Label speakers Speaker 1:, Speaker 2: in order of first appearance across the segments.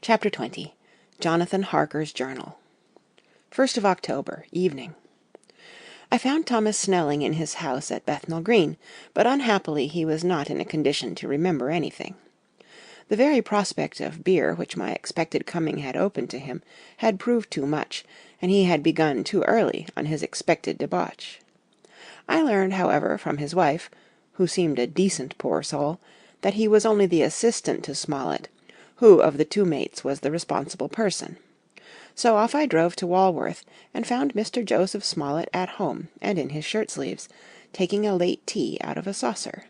Speaker 1: Chapter 20. Jonathan Harker's Journal. 1st of October, evening. I found Thomas Snelling in his house at Bethnal Green, but unhappily he was not in a condition to remember anything. The very prospect of beer which my expected coming had opened to him had proved too much, and he had begun too early on his expected debauch. I learned, however, from his wife, who seemed a decent poor soul, that he was only the assistant to Smollett, who of the two mates was the responsible person. So off I drove to Walworth, and found Mr. Joseph Smollett at home and in his shirt-sleeves, taking a late tea out of a saucer.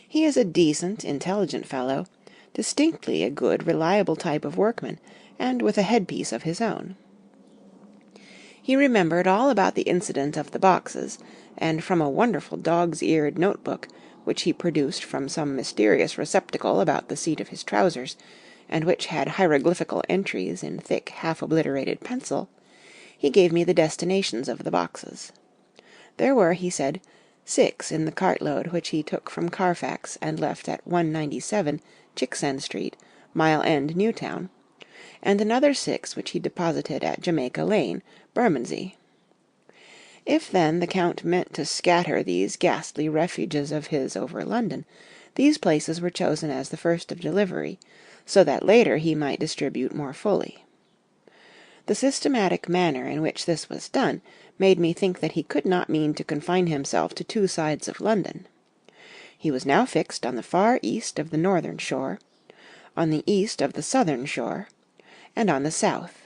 Speaker 1: He is a decent, intelligent fellow, distinctly a good, reliable type of workman, and with a headpiece of his own. He remembered all about the incident of the boxes, and from a wonderful dog's-eared notebook, which he produced from some mysterious receptacle about the seat of his trousers, and which had hieroglyphical entries in thick, half-obliterated pencil, he gave me the destinations of the boxes. There were, he said, 6 in the cartload which he took from Carfax and left at 197 Chicksend Street, Mile End, Newtown, and another 6 which he deposited at Jamaica Lane, Bermondsey. If, then, the Count meant to scatter these ghastly refuges of his over London, these places were chosen as the first of delivery, so that later he might distribute more fully. The systematic manner in which this was done made me think that he could not mean to confine himself to 2 sides of London. He was now fixed on the far east of the northern shore, on the east of the southern shore, and on the south.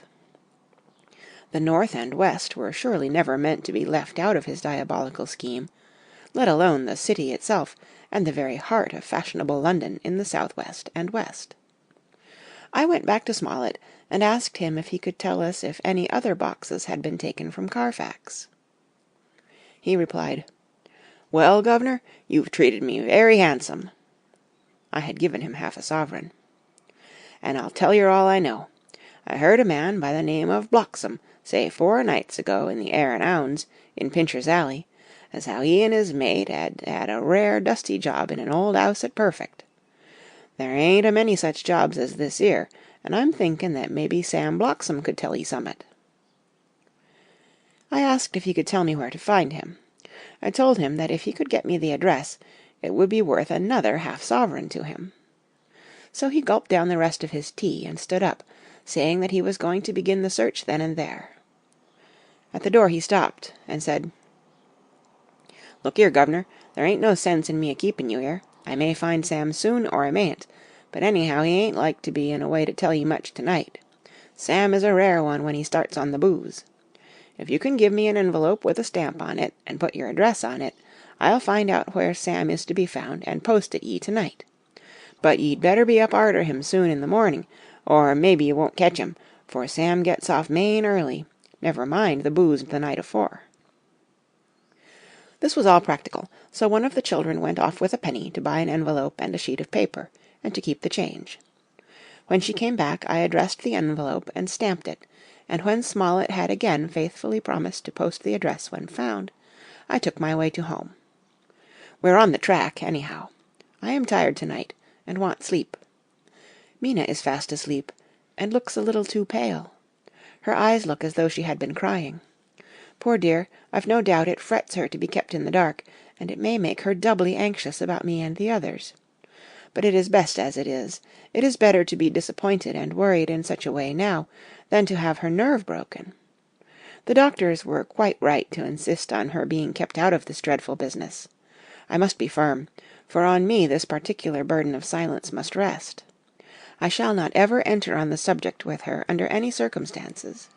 Speaker 1: The north and west were surely never meant to be left out of his diabolical scheme, let alone the city itself and the very heart of fashionable London in the south-west and west. I went back to Smollett and asked him if he could tell us if any other boxes had been taken from Carfax. He replied, "Well, governor, you've treated me very handsome." I had given him half a sovereign. "And I'll tell yer all I know. I heard a man by the name of Bloxham say 4 nights ago in the 'Are and 'Ounds, in Pincher's Alley, as how he and his mate had a rare dusty job in an old 'ouse at Perfect. There ain't a many such jobs as this 'ere, and I'm thinking that maybe Sam Bloxham could tell 'ee summat." I asked if he could tell me where to find him. I told him that if he could get me the address, it would be worth another half-sovereign to him. So he gulped down the rest of his tea and stood up, saying that he was going to begin the search then and there. At the door he stopped, and said, "Look here, governor, there ain't no sense in me a-keeping you here. I may find Sam soon, or I mayn't, but anyhow he ain't like to be in a way to tell ye much to-night. Sam is a rare one when he starts on the booze. If you can give me an envelope with a stamp on it, and put your address on it, I'll find out where Sam is to be found, and post it ye to-night. But ye'd better be up arter him soon in the morning, or maybe you won't ketch him, for Sam gets off main early, never mind the booze the night afore." This was all practical, so one of the children went off with a penny to buy an envelope and a sheet of paper, and to keep the change. When she came back I addressed the envelope and stamped it, and when Smollett had again faithfully promised to post the address when found, I took my way to home. We're on the track, anyhow. I am tired to-night, and want sleep. Mina is fast asleep, and looks a little too pale. Her eyes look as though she had been crying. Poor dear, I've no doubt it frets her to be kept in the dark, and it may make her doubly anxious about me and the others. But it is best as it is. It is better to be disappointed and worried in such a way now, than to have her nerve broken. The doctors were quite right to insist on her being kept out of this dreadful business. I must be firm, for on me this particular burden of silence must rest. I shall not ever enter on the subject with her under any circumstances.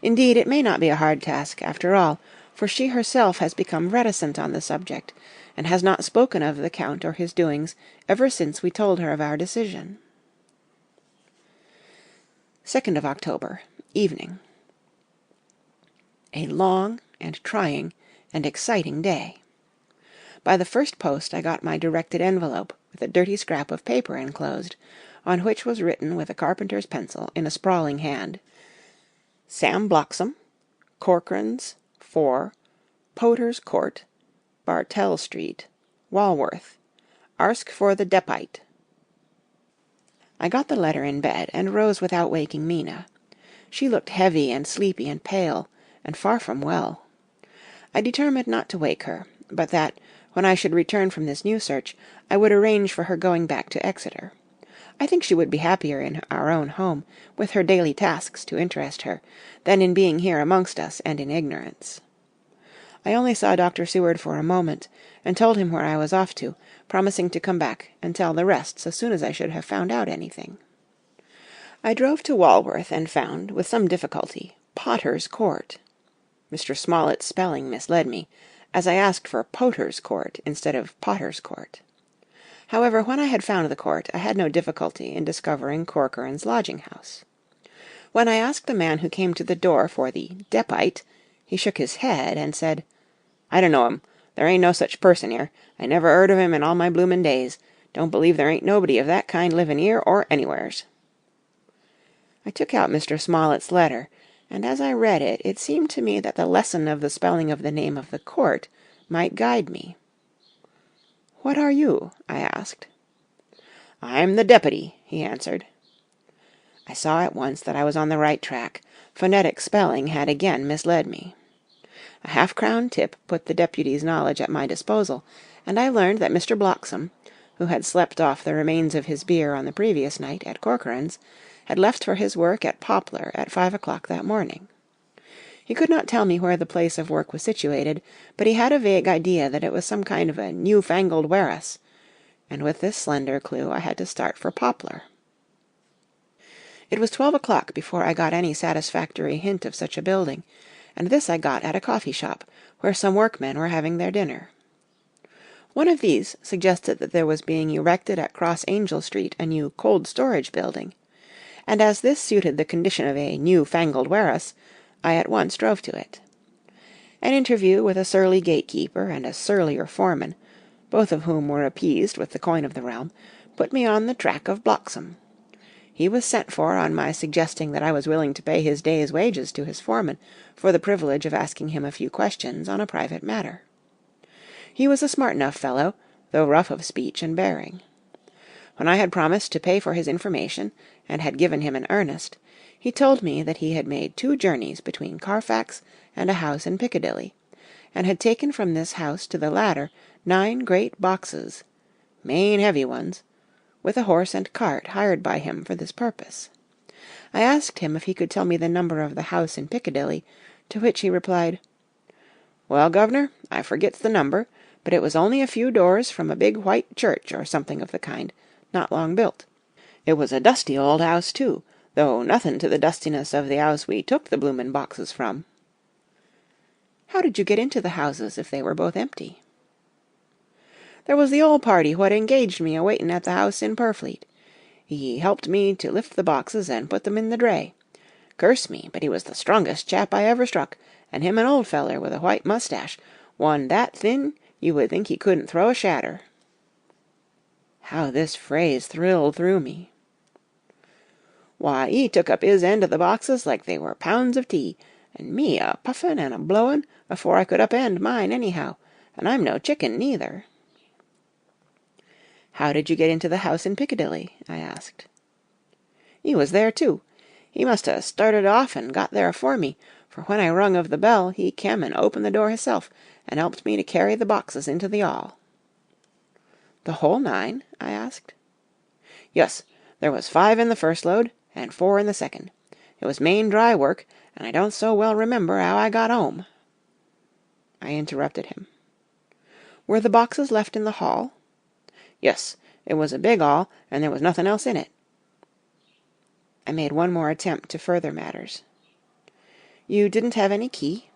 Speaker 1: Indeed, it may not be a hard task, after all, for she herself has become reticent on the subject, and has not spoken of the Count or his doings ever since we told her of our decision. 2nd of October, evening. A long and trying and exciting day. By the first post I got my directed envelope, with a dirty scrap of paper enclosed, on which was written with a carpenter's pencil in a sprawling hand, "Sam Bloxham, Corcoran's, 4, Poter's Court, Bartell Street, Walworth. Arsk for the Depite." I got the letter in bed, and rose without waking Mina. She looked heavy and sleepy and pale, and far from well. I determined not to wake her, but that, when I should return from this new search, I would arrange for her going back to Exeter. I think she would be happier in our own home, with her daily tasks to interest her, than in being here amongst us and in ignorance. I only saw Dr. Seward for a moment, and told him where I was off to, promising to come back and tell the rest so soon as I should have found out anything. I drove to Walworth and found, with some difficulty, Potter's Court. Mr. Smollett's spelling misled me, as I asked for Poter's Court instead of Potter's Court. However, when I had found the court, I had no difficulty in discovering Corcoran's lodging-house. When I asked the man who came to the door for the depite, he shook his head and said, "I don't know him. There ain't no such person here. I never heard of him in all my bloomin' days. Don't believe there ain't nobody of that kind livin' here or anywheres." I took out Mr. Smollett's letter, and as I read it, it seemed to me that the lesson of the spelling of the name of the court might guide me. "What are you?" I asked. "I'm the deputy," he answered. I saw at once that I was on the right track. Phonetic spelling had again misled me. A half-crown tip put the deputy's knowledge at my disposal, and I learned that Mr. Bloxam, who had slept off the remains of his beer on the previous night at Corcoran's, had left for his work at Poplar at 5 o'clock that morning. He could not tell me where the place of work was situated, but he had a vague idea that it was some kind of a new-fangled warehouse, and with this slender clue I had to start for Poplar. It was 12 o'clock before I got any satisfactory hint of such a building, and this I got at a coffee shop, where some workmen were having their dinner. One of these suggested that there was being erected at Cross Angel Street a new cold storage building, and as this suited the condition of a new-fangled warehouse, I at once drove to it. An interview with a surly gatekeeper and a surlier foreman, both of whom were appeased with the coin of the realm, put me on the track of Bloxam. He was sent for on my suggesting that I was willing to pay his day's wages to his foreman for the privilege of asking him a few questions on a private matter. He was a smart enough fellow, though rough of speech and bearing. When I had promised to pay for his information, and had given him an earnest, he told me that he had made 2 journeys between Carfax and a house in Piccadilly, and had taken from this house to the latter 9 great boxes, main heavy ones, with a horse and cart hired by him for this purpose. I asked him if he could tell me the number of the house in Piccadilly, to which he replied, "Well, governor, I forgets the number, but it was only a few doors from a big white church or something of the kind, not long built. It was a dusty old house, too, though nothing to the dustiness of the house we took the bloomin' boxes from." "How did you get into the houses if they were both empty?" "There was the old party what engaged me a-waitin' at the house in Purfleet. He helped me to lift the boxes and put them in the dray. Curse me, but he was the strongest chap I ever struck, and him an old feller with a white mustache, one that thin you would think he couldn't throw a shadder." How this phrase thrilled through me. "Why, he took up his end of the boxes like they were pounds of tea, and me a-puffin' and a-blowin' afore I could up-end mine anyhow, and I'm no chicken neither." "How did you get into the house in Piccadilly?" I asked. "He was there too. He must ha' started off and got there afore me, for when I rung of the bell he kem and opened the door hisself, and helped me to carry the boxes into the 'all." "The whole 9?" I asked. "Yus, there was 5 in the first load, and 4 in the second. It was main dry work, and I don't so well remember how I got home." I interrupted him. "Were the boxes left in the hall?" "Yus, it was a big 'all, and there was nothing else in it." I made one more attempt to further matters. "You didn't have any key?"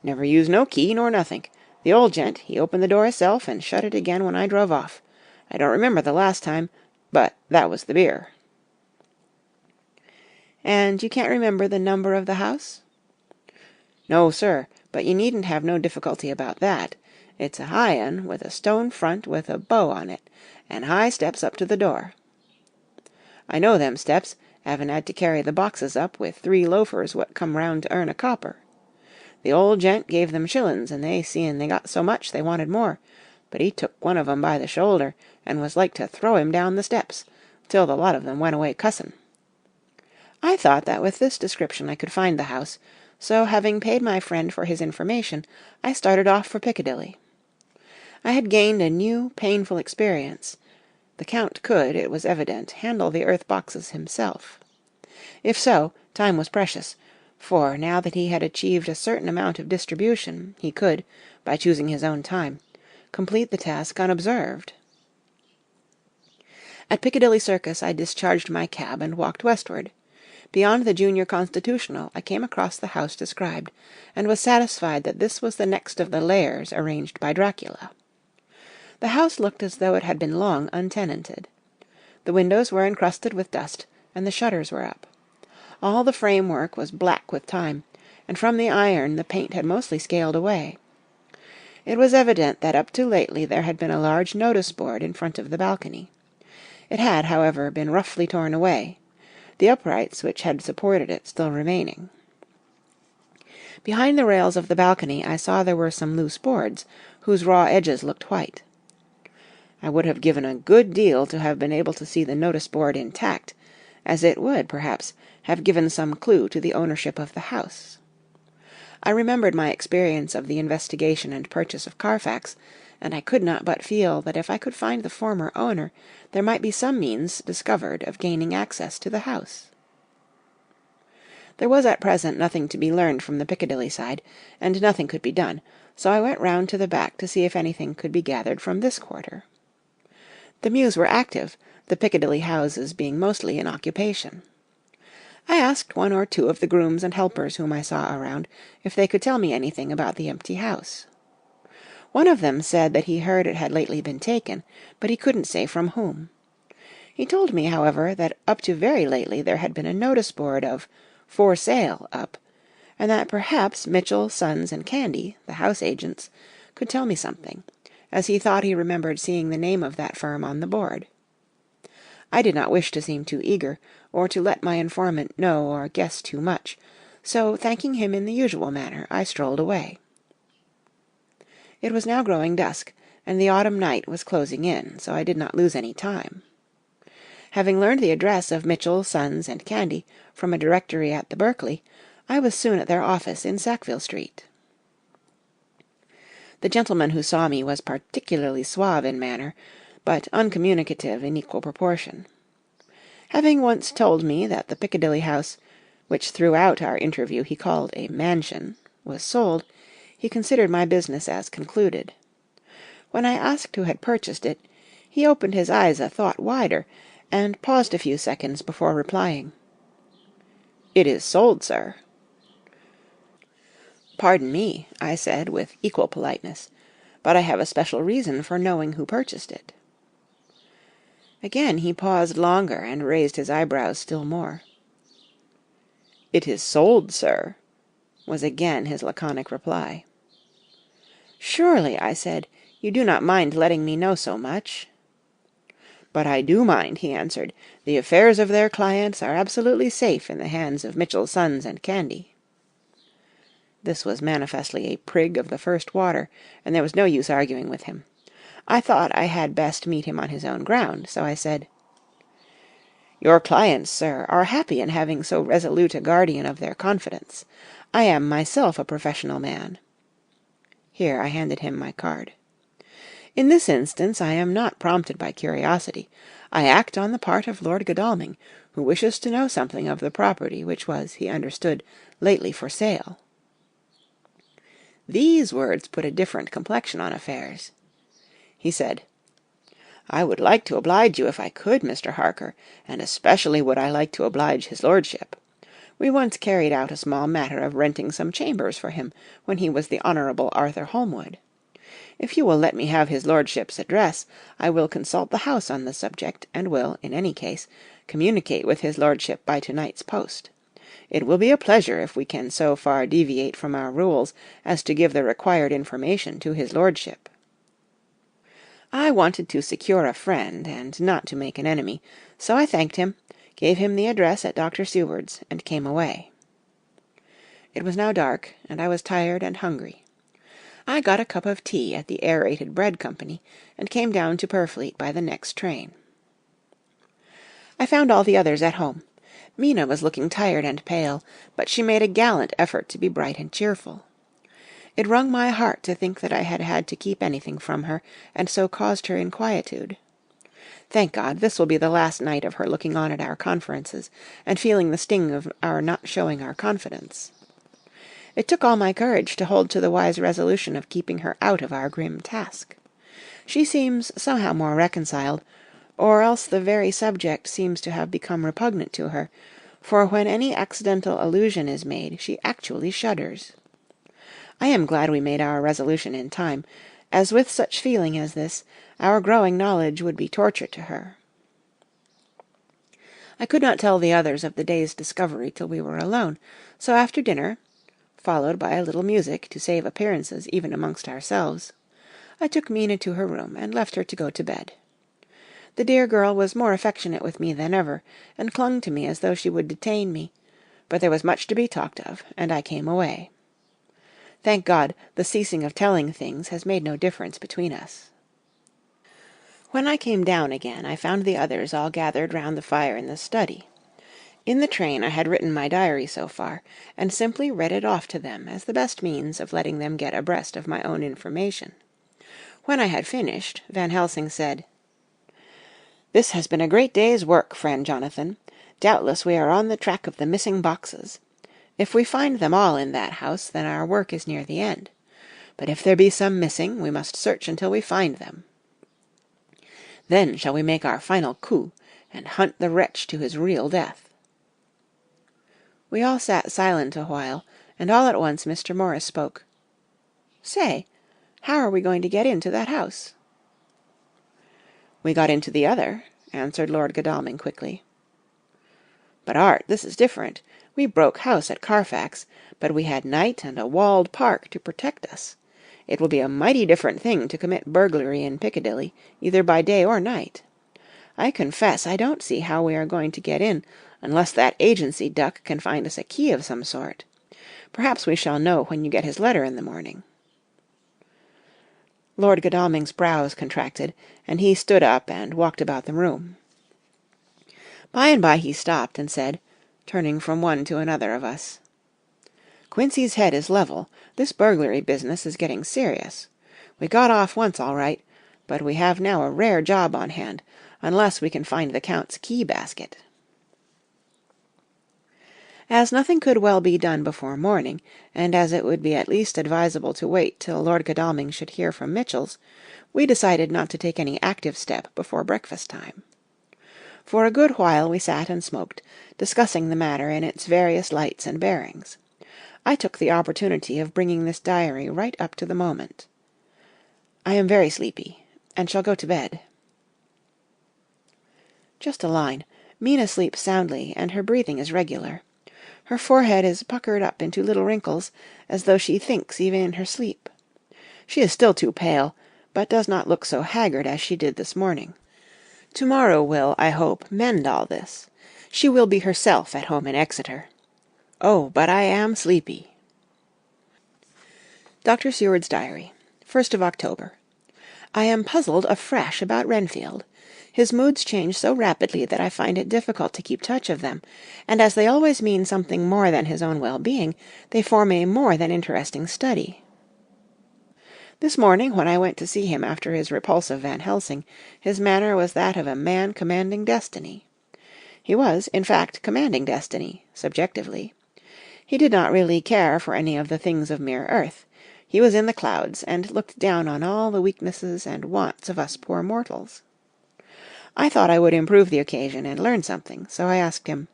Speaker 1: "Never used no key nor nothink. The old gent, he opened the door hisself and shut it again when I drove off. I don't remember the last time, but that was the beer." "And you can't remember the number of the house?" "No, sir, but you needn't have no difficulty about that. It's a high un with a stone front with a bow on it, and high steps up to the door. I know them steps, havin' had to carry the boxes up with 3 loafers what come round to earn a copper. The old gent gave them shillin's, and they seein' they got so much they wanted more, but he took one of 'em by the shoulder, and was like to throw him down the steps, till the lot of them went away cussin'. I thought that with this description I could find the house, so having paid my friend for his information, I started off for Piccadilly. I had gained a new, painful experience. The Count could, it was evident, handle the earth boxes himself. If so, time was precious, for, now that he had achieved a certain amount of distribution, he could, by choosing his own time, complete the task unobserved. At Piccadilly Circus I discharged my cab and walked westward. Beyond the Junior Constitutional I came across the house described, and was satisfied that this was the next of the lairs arranged by Dracula. The house looked as though it had been long untenanted. The windows were encrusted with dust, and the shutters were up. All the framework was black with time, and from the iron the paint had mostly scaled away. It was evident that up to lately there had been a large notice-board in front of the balcony. It had, however, been roughly torn away, the uprights which had supported it still remaining. Behind the rails of the balcony I saw there were some loose boards, whose raw edges looked white. I would have given a good deal to have been able to see the notice-board intact, as it would, perhaps, have given some clue to the ownership of the house. I remembered my experience of the investigation and purchase of Carfax, and I could not but feel that if I could find the former owner, there might be some means discovered of gaining access to the house. There was at present nothing to be learned from the Piccadilly side, and nothing could be done, so I went round to the back to see if anything could be gathered from this quarter. The mews were active, the Piccadilly houses being mostly in occupation. I asked one or two of the grooms and helpers whom I saw around if they could tell me anything about the empty house. One of them said that he heard it had lately been taken, but he couldn't say from whom. He told me, however, that up to very lately there had been a notice-board of "For Sale" up, and that perhaps Mitchell, Sons, and Candy, the house agents, could tell me something, as he thought he remembered seeing the name of that firm on the board. I did not wish to seem too eager, or to let my informant know or guess too much, so, thanking him in the usual manner, I strolled away. It was now growing dusk, and the autumn night was closing in, so I did not lose any time. Having learned the address of Mitchell, Sons, and Candy from a directory at the Berkeley, I was soon at their office in Sackville Street. The gentleman who saw me was particularly suave in manner, but uncommunicative in equal proportion. Having once told me that the Piccadilly house, which throughout our interview he called a mansion, was sold, he considered my business as concluded. When I asked who had purchased it, he opened his eyes a thought wider, and paused a few seconds before replying. "It is sold, sir." "Pardon me," I said with equal politeness, "but I have a special reason for knowing who purchased it." Again he paused longer and raised his eyebrows still more. "It is sold, sir," was again his laconic reply. "Surely," I said, "you do not mind letting me know so much?" "But I do mind," he answered. "The affairs of their clients are absolutely safe in the hands of Mitchell, Sons, and Candy." This was manifestly a prig of the first water, and there was no use arguing with him. I thought I had best meet him on his own ground, so I said, "Your clients, sir, are happy in having so resolute a guardian of their confidence. I am myself a professional man." Here I handed him my card. "In this instance I am not prompted by curiosity. I act on the part of Lord Godalming, who wishes to know something of the property which was, he understood, lately for sale." These words put a different complexion on affairs. He said, "I would like to oblige you if I could, Mr. Harker, and especially would I like to oblige his lordship. We once carried out a small matter of renting some chambers for him when he was the Honourable Arthur Holmwood. If you will let me have his lordship's address, I will consult the house on the subject, and will, in any case, communicate with his lordship by to-night's post. It will be a pleasure if we can so far deviate from our rules as to give the required information to his lordship." I wanted to secure a friend, and not to make an enemy, so I thanked him, gave him the address at Dr. Seward's, and came away. It was now dark, and I was tired and hungry. I got a cup of tea at the Aerated Bread Company, and came down to Purfleet by the next train. I found all the others at home. Mina was looking tired and pale, but she made a gallant effort to be bright and cheerful. It wrung my heart to think that I had had to keep anything from her, and so caused her inquietude. Thank God, this will be the last night of her looking on at our conferences, and feeling the sting of our not showing our confidence. It took all my courage to hold to the wise resolution of keeping her out of our grim task. She seems somehow more reconciled, or else the very subject seems to have become repugnant to her, for when any accidental allusion is made, she actually shudders. I am glad we made our resolution in time, as with such feeling as this, our growing knowledge would be torture to her. I could not tell the others of the day's discovery till we were alone, so after dinner, followed by a little music to save appearances even amongst ourselves, I took Mina to her room and left her to go to bed. The dear girl was more affectionate with me than ever, and clung to me as though she would detain me, but there was much to be talked of, and I came away. Thank God, the ceasing of telling things has made no difference between us. When I came down again, I found the others all gathered round the fire in the study. In the train I had written my diary so far, and simply read it off to them as the best means of letting them get abreast of my own information. When I had finished, Van Helsing said, "This has been a great day's work, friend Jonathan. Doubtless we are on the track of the missing boxes. If we find them all in that house, then our work is near the end. But if there be some missing, we must search until we find them. Then shall we make our final coup, and hunt the wretch to his real death." We all sat silent a while, and all at once Mr. Morris spoke. "Say, how are we going to get into that house?" "We got into the other," answered Lord Godalming quickly. "But, Art, this is different. We broke house at Carfax, but we had night and a walled park to protect us. It will be a mighty different thing to commit burglary in Piccadilly, either by day or night. I confess I don't see how we are going to get in, unless that agency duck can find us a key of some sort. Perhaps we shall know when you get his letter in the morning." Lord Godalming's brows contracted, and he stood up and walked about the room. By and by he stopped and said, turning from one to another of us, "Quincy's head is level. This burglary business is getting serious. We got off once all right, but we have now a rare job on hand, unless we can find the Count's key basket." As nothing could well be done before morning, and as it would be at least advisable to wait till Lord Godalming should hear from Mitchell's, we decided not to take any active step before breakfast time. For a good while we sat and smoked, discussing the matter in its various lights and bearings. I took the opportunity of bringing this diary right up to the moment. I am very sleepy, and shall go to bed. Just a line. Mina sleeps soundly, and her breathing is regular. Her forehead is puckered up into little wrinkles, as though she thinks even in her sleep. She is still too pale, but does not look so haggard as she did this morning. Tomorrow will, I hope, mend all this. She will be herself at home in Exeter. Oh, but I am sleepy. Dr. Seward's Diary, 1st of October. I am puzzled afresh about Renfield. His moods change so rapidly that I find it difficult to keep touch of them, and as they always mean something more than his own well-being, they form a more than interesting study. This morning, when I went to see him after his repulse of Van Helsing, his manner was that of a man commanding destiny. He was, in fact, commanding destiny, subjectively. He did not really care for any of the things of mere earth. He was in the clouds, and looked down on all the weaknesses and wants of us poor mortals. I thought I would improve the occasion and learn something, so I asked him,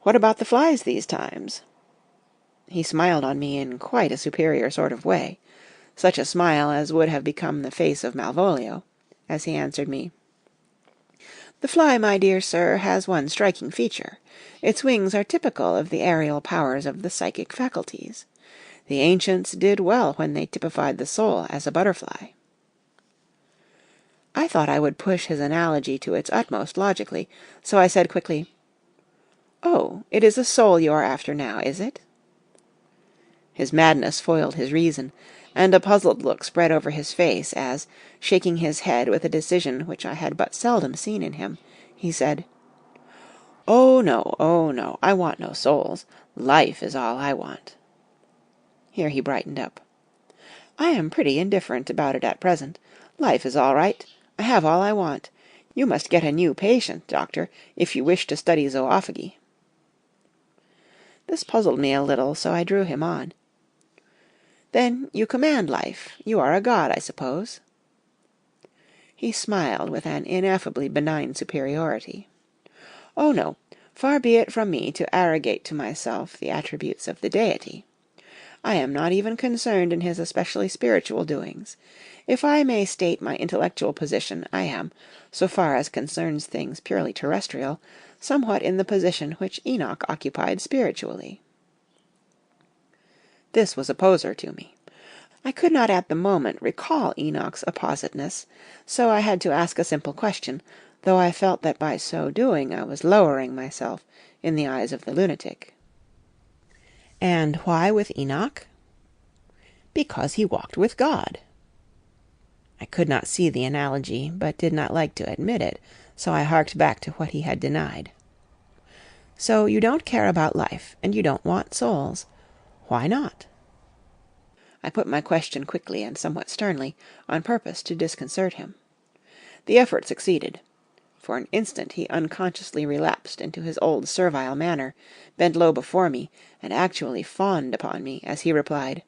Speaker 1: "What about the flies these times?" He smiled on me in quite a superior sort of way, such a smile as would have become the face of Malvolio, as he answered me, "The fly, my dear sir, has one striking feature. Its wings are typical of the aerial powers of the psychic faculties. The ancients did well when they typified the soul as a butterfly." I thought I would push his analogy to its utmost logically, so I said quickly, "Oh, it is a soul you are after now, is it?" His madness foiled his reason, and a puzzled look spread over his face as, shaking his head with a decision which I had but seldom seen in him, he said. Oh no, I want no souls. Life is all I want." Here he brightened up. "I am pretty indifferent about it at present. Life is all right. I have all I want. You must get a new patient, doctor, if you wish to study zoophagy." This puzzled me a little, so I drew him on. "Then you command life. You are a god, I suppose?" He smiled with an ineffably benign superiority. "Oh no, far be it from me to arrogate to myself the attributes of the deity. I am not even concerned in his especially spiritual doings. If I may state my intellectual position, I am, so far as concerns things purely terrestrial, somewhat in the position which Enoch occupied spiritually." This was a poser to me. I could not at the moment recall Enoch's appositeness, so I had to ask a simple question, though I felt that by so doing I was lowering myself in the eyes of the lunatic. "And why with Enoch?" "Because he walked with God." I could not see the analogy, but did not like to admit it, so I harked back to what he had denied. "So you don't care about life, and you don't want souls. Why not?" I put my question quickly and somewhat sternly, on purpose to disconcert him. The effort succeeded. For an instant he unconsciously relapsed into his old servile manner, bent low before me, and actually fawned upon me, as he replied,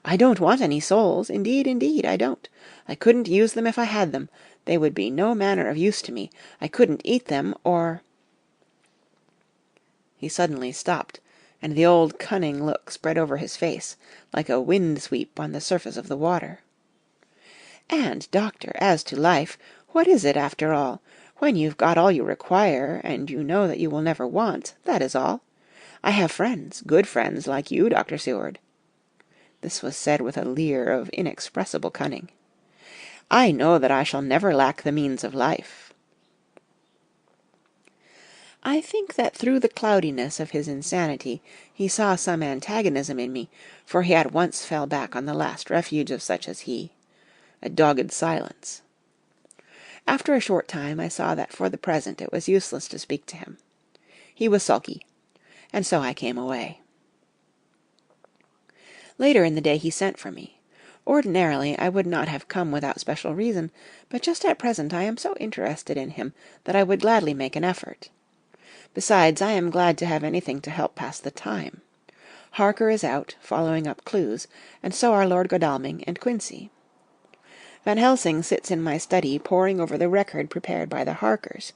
Speaker 1: "I don't want any souls, indeed, I don't. I couldn't use them if I had them. They would be no manner of use to me. I couldn't eat them, or—" He suddenly stopped, and the old cunning look spread over his face, like a wind-sweep on the surface of the water. "And, doctor, as to life, what is it, after all? When you've got all you require, and you know that you will never want, that is all. I have friends, good friends, like you, Dr. Seward." This was said with a leer of inexpressible cunning. "I know that I shall never lack the means of life." I think that through the cloudiness of his insanity he saw some antagonism in me, for he at once fell back on the last refuge of such as he, a dogged silence. After a short time I saw that for the present it was useless to speak to him. He was sulky, and so I came away. Later in the day he sent for me. Ordinarily I would not have come without special reason, but just at present I am so interested in him that I would gladly make an effort. Besides, I am glad to have anything to help pass the time. Harker is out, following up clues, and so are Lord Godalming and Quincey. Van Helsing sits in my study poring over the record prepared by the Harkers.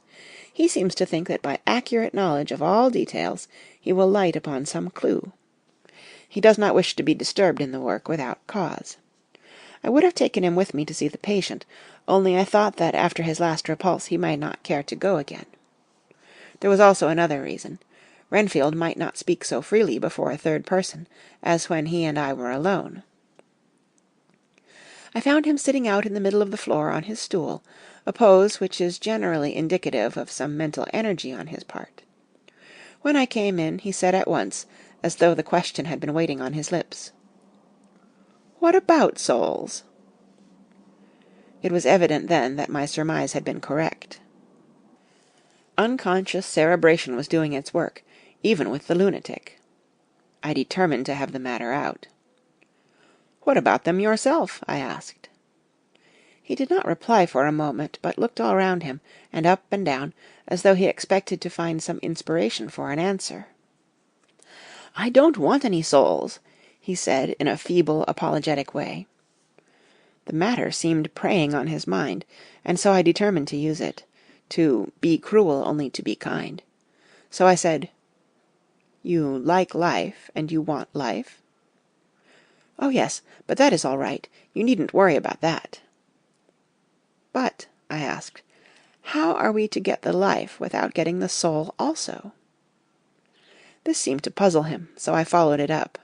Speaker 1: He seems to think that by accurate knowledge of all details he will light upon some clue. He does not wish to be disturbed in the work without cause. I would have taken him with me to see the patient, only I thought that after his last repulse he might not care to go again. There was also another reason. Renfield might not speak so freely before a third person, as when he and I were alone. I found him sitting out in the middle of the floor on his stool, a pose which is generally indicative of some mental energy on his part. When I came in, he said at once, as though the question had been waiting on his lips, "What about souls?" It was evident then that my surmise had been correct. Unconscious cerebration was doing its work, even with the lunatic. I determined to have the matter out. "What about them yourself?" I asked. He did not reply for a moment, but looked all round him, and up and down, as though he expected to find some inspiration for an answer. "I don't want any souls," he said in a feeble, apologetic way. The matter seemed preying on his mind, and so I determined to use it, to be cruel only to be kind. So I said, "You like life, and you want life?" "Oh yes, but that is all right. You needn't worry about that." "But," I asked, "how are we to get the life without getting the soul also?" This seemed to puzzle him, so I followed it up.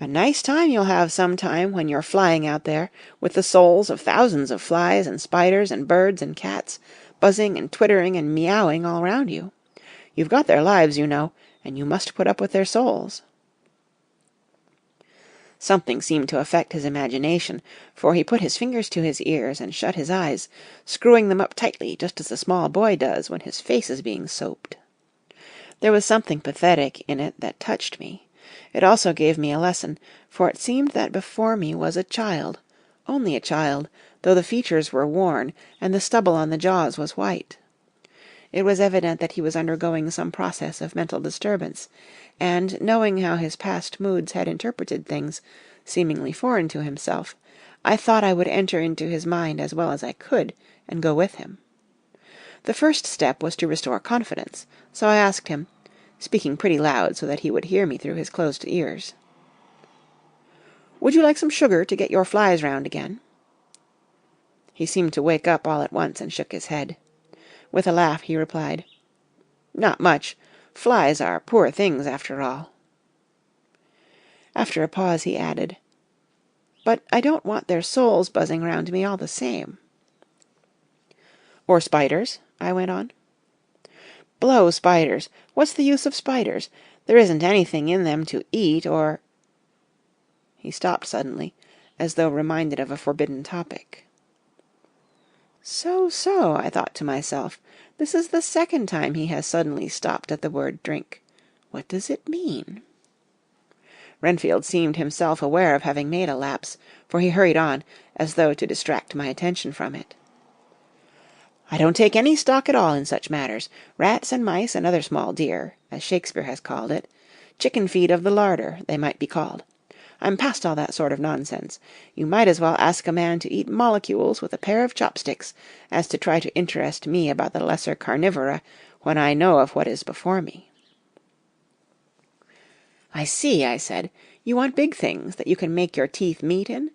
Speaker 1: "A nice time you'll have some time when you're flying out there, with the souls of thousands of flies and spiders and birds and cats, buzzing and twittering and meowing all round you. You've got their lives, you know, and you must put up with their souls." Something seemed to affect his imagination, for he put his fingers to his ears and shut his eyes, screwing them up tightly just as a small boy does when his face is being soaped. There was something pathetic in it that touched me. It also gave me a lesson, for it seemed that before me was a child, only a child, though the features were worn and the stubble on the jaws was white. It was evident that he was undergoing some process of mental disturbance, and, knowing how his past moods had interpreted things, seemingly foreign to himself, I thought I would enter into his mind as well as I could, and go with him. The first step was to restore confidence, so I asked him, speaking pretty loud so that he would hear me through his closed ears, "Would you like some sugar to get your flies round again?" He seemed to wake up all at once and shook his head. With a laugh he replied, "Not much. Flies are poor things after all." After a pause he added, "But I don't want their souls buzzing round me all the same." "Or spiders?" I went on. "Blow spiders! What's the use of spiders? There isn't anything in them to eat or—" He stopped suddenly, as though reminded of a forbidden topic. So, I thought to myself, this is the second time he has suddenly stopped at the word drink. What does it mean? Renfield seemed himself aware of having made a lapse, for he hurried on, as though to distract my attention from it. "I don't take any stock at all in such matters. Rats and mice and other small deer, as Shakespeare has called it. Chicken feed of the larder, they might be called. I'm past all that sort of nonsense. You might as well ask a man to eat molecules with a pair of chopsticks as to try to interest me about the lesser carnivora when I know of what is before me." "I see," I said. "You want big things that you can make your teeth meet in?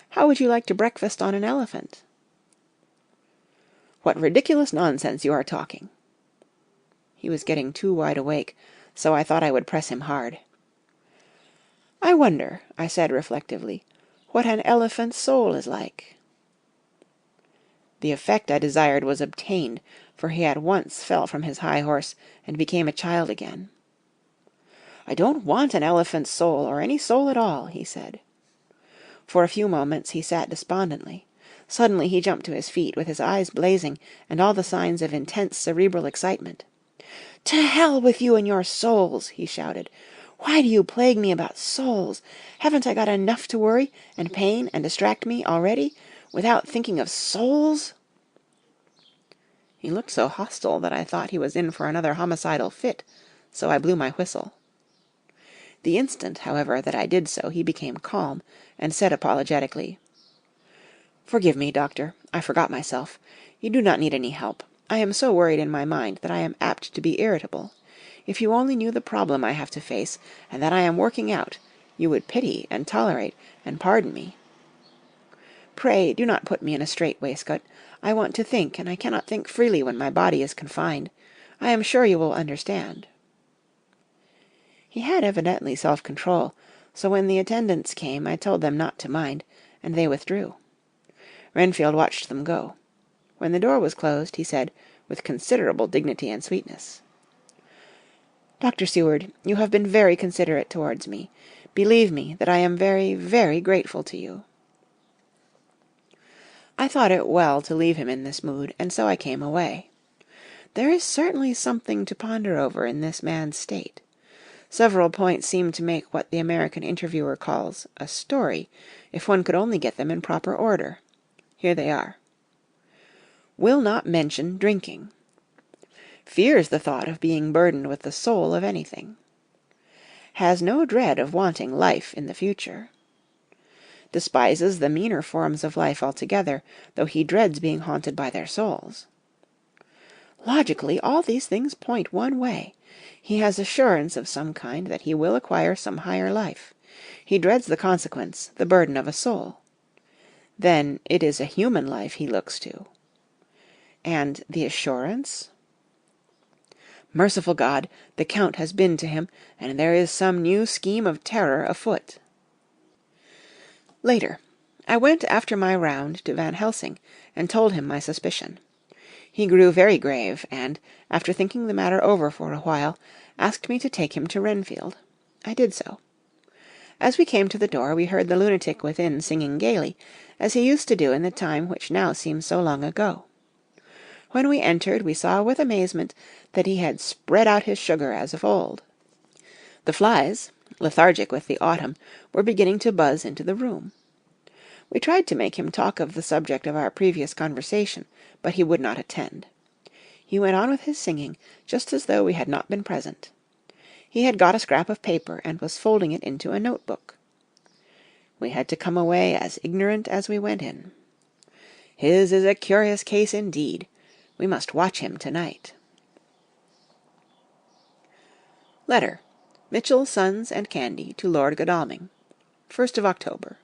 Speaker 1: How would you like to breakfast on an elephant?" "What ridiculous nonsense you are talking!" He was getting too wide awake, so I thought I would press him hard. "I wonder," I said reflectively, "what an elephant's soul is like." The effect I desired was obtained, for he at once fell from his high horse and became a child again. "I don't want an elephant's soul, or any soul at all," he said. For a few moments he sat despondently. Suddenly he jumped to his feet, with his eyes blazing and all the signs of intense cerebral excitement. "To hell with you and your souls!" he shouted. "Why do you plague me about souls? Haven't I got enough to worry and pain and distract me already, without thinking of souls?" He looked so hostile that I thought he was in for another homicidal fit, so I blew my whistle. The instant, however, that I did so, he became calm, and said apologetically, "Forgive me, doctor. I forgot myself. You do not need any help. I am so worried in my mind that I am apt to be irritable. If you only knew the problem I have to face, and that I am working out, you would pity and tolerate and pardon me. Pray do not put me in a strait waistcoat. I want to think, and I cannot think freely when my body is confined. I am sure you will understand." He had evidently self-control, so when the attendants came I told them not to mind, and they withdrew. Renfield watched them go. When the door was closed, he said, with considerable dignity and sweetness, "Dr. Seward, you have been very considerate towards me. Believe me that I am very, very grateful to you." I thought it well to leave him in this mood, and so I came away. There is certainly something to ponder over in this man's state. Several points seem to make what the American interviewer calls a story, if one could only get them in proper order. Here they are. Will not mention drinking. Fears the thought of being burdened with the soul of anything. Has no dread of wanting life in the future. Despises the meaner forms of life altogether, though he dreads being haunted by their souls. Logically, all these things point one way. He has assurance of some kind that he will acquire some higher life. He dreads the consequence, the burden of a soul. Then it is a human life he looks to. And the assurance? Merciful God, the Count has been to him, and there is some new scheme of terror afoot. Later, I went after my round to Van Helsing, and told him my suspicion. He grew very grave, and, after thinking the matter over for a while, asked me to take him to Renfield. I did so. As we came to the door, we heard the lunatic within singing gaily, as he used to do in the time which now seems so long ago. When we entered, we saw with amazement that he had spread out his sugar as of old. The flies, lethargic with the autumn, were beginning to buzz into the room. We tried to make him talk of the subject of our previous conversation, but he would not attend. He went on with his singing, just as though we had not been present. He had got a scrap of paper, and was folding it into a notebook. We had to come away as ignorant as we went in. His is a curious case indeed. We must watch him tonight. Letter. Mitchell, Sons, and Candy to Lord Godalming. 1st of October.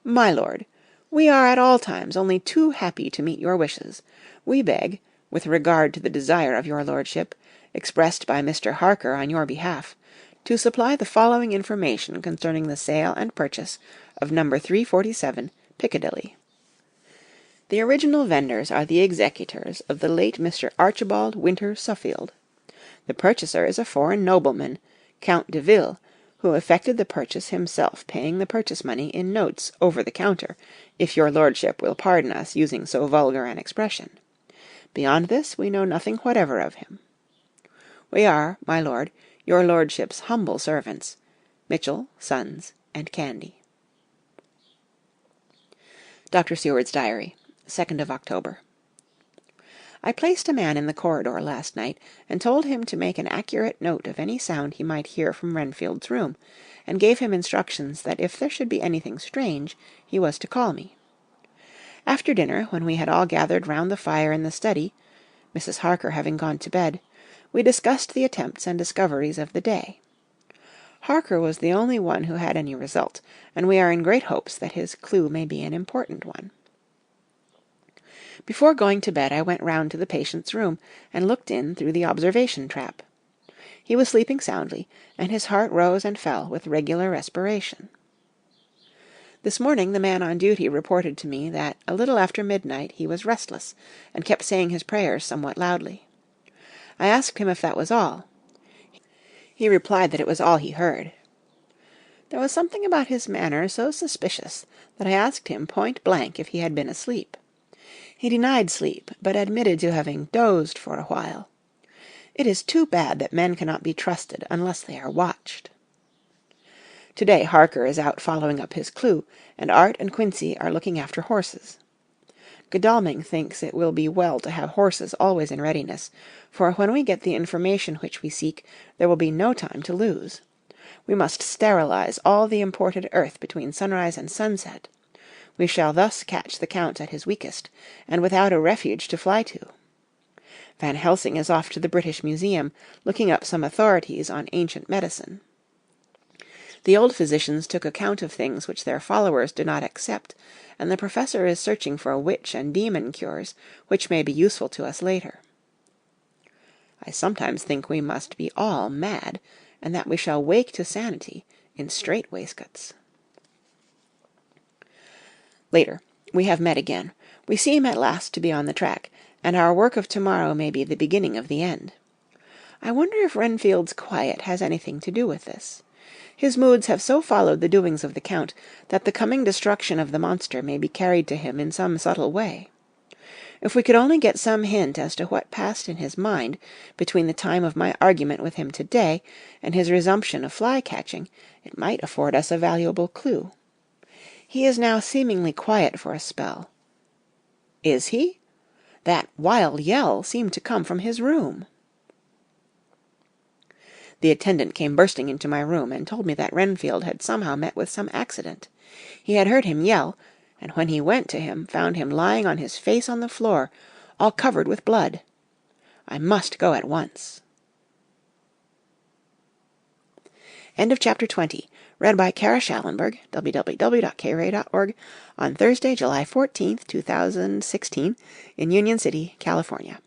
Speaker 1: My lord, we are at all times only too happy to meet your wishes. We beg, with regard to the desire of your lordship, expressed by Mr. Harker on your behalf, to supply the following information concerning the sale and purchase of No. 347, Piccadilly. The original vendors are the executors of the late Mr. Archibald Winter Suffield. The purchaser is a foreign nobleman, Count de Ville, who effected the purchase himself, paying the purchase money in notes over the counter, if your lordship will pardon us using so vulgar an expression. Beyond this we know nothing whatever of him. We are, my lord, your lordship's humble servants, Mitchell, Sons, and Candy. Dr. Seward's Diary, 2nd of October. I placed a man in the corridor last night, and told him to make an accurate note of any sound he might hear from Renfield's room, and gave him instructions that if there should be anything strange, he was to call me. After dinner, when we had all gathered round the fire in the study, Mrs. Harker having gone to bed, we discussed the attempts and discoveries of the day. Harker was the only one who had any result, and we are in great hopes that his clue may be an important one. Before going to bed I went round to the patient's room, and looked in through the observation trap. He was sleeping soundly, and his heart rose and fell with regular respiration. This morning the man on duty reported to me that, a little after midnight, he was restless, and kept saying his prayers somewhat loudly. I asked him if that was all. He replied that it was all he heard. There was something about his manner so suspicious that I asked him point blank if he had been asleep. He denied sleep, but admitted to having dozed for a while. It is too bad that men cannot be trusted unless they are watched. To-day Harker is out following up his clue, and Art and Quincy are looking after horses. Godalming thinks it will be well to have horses always in readiness, for when we get the information which we seek, there will be no time to lose. We must sterilize all the imported earth between sunrise and sunset. We shall thus catch the Count at his weakest, and without a refuge to fly to. Van Helsing is off to the British Museum, looking up some authorities on ancient medicine. The old physicians took account of things which their followers do not accept, and the professor is searching for witch and demon cures, which may be useful to us later. I sometimes think we must be all mad, and that we shall wake to sanity in strait waistcoats. Later, we have met again. We seem at last to be on the track, and our work of tomorrow may be the beginning of the end. I wonder if Renfield's quiet has anything to do with this. His moods have so followed the doings of the Count that the coming destruction of the monster may be carried to him in some subtle way. If we could only get some hint as to what passed in his mind between the time of my argument with him to-day and his resumption of fly-catching, it might afford us a valuable clue. He is now seemingly quiet for a spell. Is he? That wild yell seemed to come from his room. The attendant came bursting into my room, and told me that Renfield had somehow met with some accident. He had heard him yell, and when he went to him, found him lying on his face on the floor, all covered with blood. I must go at once. End of Chapter 20. Read by Kara Schallenberg, www.kray.org, on Thursday, July 14th, 2016, in Union City, California.